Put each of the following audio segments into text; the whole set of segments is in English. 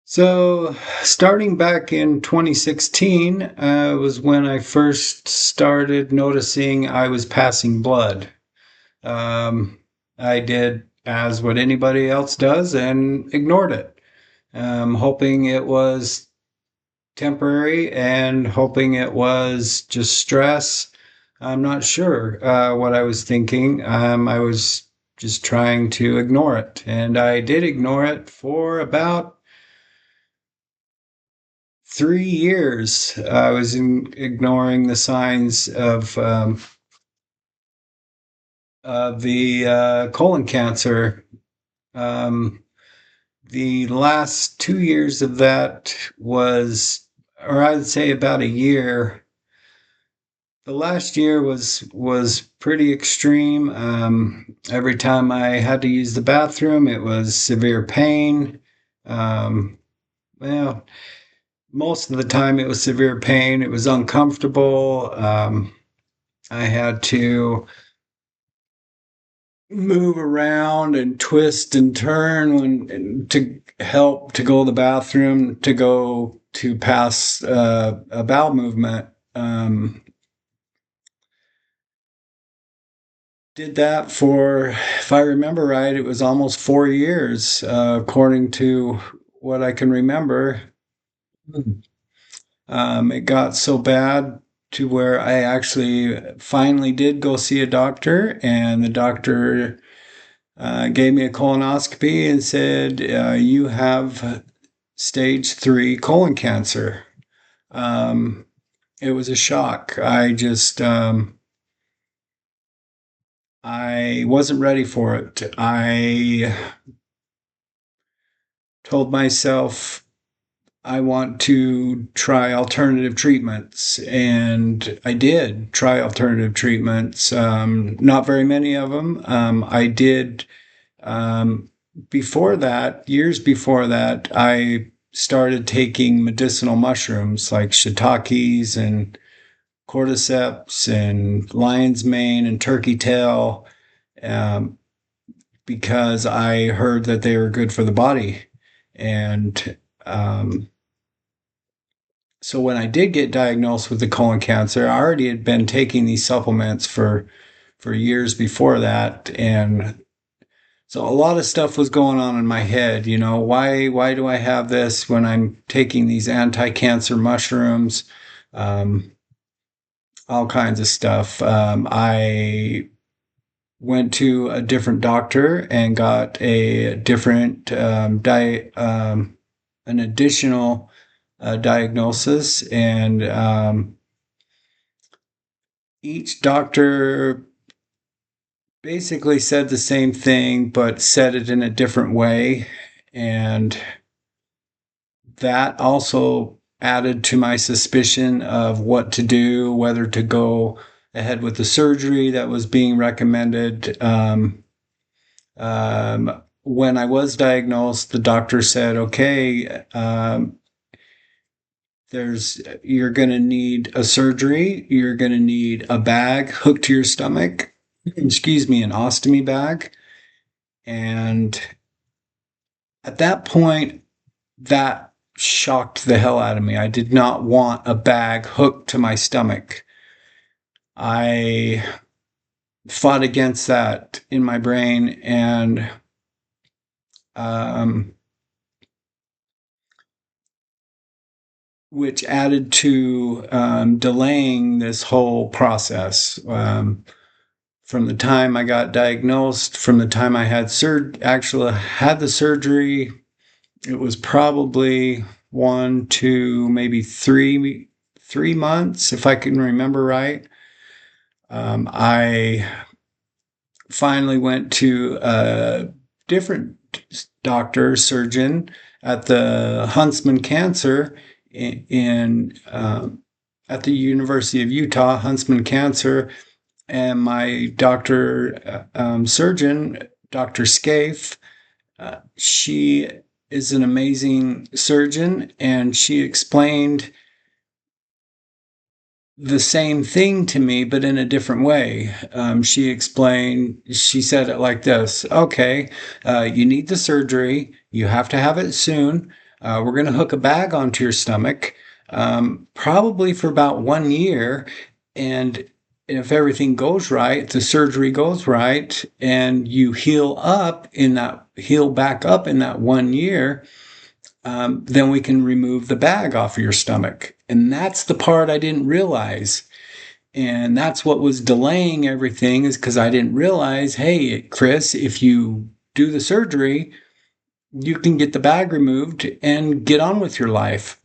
So, starting back in 2016 was when I first started noticing I was passing blood. Um, I did as what anybody else does and ignored it, hoping it was temporary and hoping it was just stress. I'm not sure what I was thinking. I was just trying to ignore it, and I did ignore it for about 3 years. I was ignoring the signs of the colon cancer. Um, the last 2 years of that was, or I'd say about a year. The last year was pretty extreme. Every time I had to use the bathroom, it was severe pain. Um, well, most of the time it was severe pain. It was uncomfortable. I had to move around and twist and turn to help to go to the bathroom, to go to pass a bowel movement. Did that for, if I remember right, it was almost 4 years, according to what I can remember. It got so bad to where I actually finally did go see a doctor, and the doctor gave me a colonoscopy and said, "You have stage 3 colon cancer." Um, it was a shock. I wasn't ready for it. I told myself I want to try alternative treatments, and I did try alternative treatments. Not very many of them. I did. Um, Before that, years before that, I started taking medicinal mushrooms like shiitakes and cordyceps and lion's mane and turkey tail, um, because I heard that they were good for the body. And so when I did get diagnosed with the colon cancer, I already had been taking these supplements for years before that, and so a lot of stuff was going on in my head. Why do I have this when I'm taking these anti-cancer mushrooms? Um, all kinds of stuff. I went to a different doctor and got a different an additional diagnosis, and each doctor basically said the same thing, but said it in a different way. And that also added to my suspicion of what to do, whether to go ahead with the surgery that was being recommended. When I was diagnosed, the doctor said, "Okay, you're going to need a surgery. You're going to need a bag hooked to your stomach. Excuse me, an ostomy bag." And at that point, that shocked the hell out of me. I did not want a bag hooked to my stomach. I fought against that in my brain, and um, which added to delaying this whole process. From the time I got diagnosed, from the time I had actually had the surgery, it was probably 1, 2, maybe 3 months, if I can remember right. I finally went to a different doctor, surgeon at the Huntsman Cancer at the University of Utah, Huntsman Cancer, and my doctor, surgeon, Dr. Scaife. She is an amazing surgeon, and she explained the same thing to me, but in a different way. She said it like this: "Okay, you need the surgery. You have to have it soon. We're going to hook a bag onto your stomach, probably for about 1 year. And if everything goes right, the surgery goes right, and you heal back up in that 1 year, then we can remove the bag off of your stomach. And that's the part I didn't realize. And that's what was delaying everything, is because I didn't realize, hey, Chris, if you do the surgery, you can get the bag removed and get on with your life.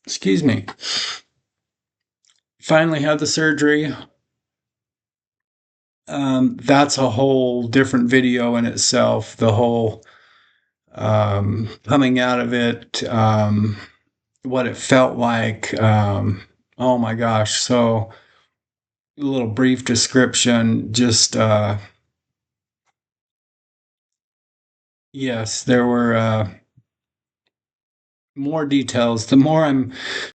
Excuse me. Finally had the surgery. That's a whole different video in itself. The whole coming out of it, what it felt like. Oh my gosh. So, a little brief description. Just, yes, there were more details. The more I'm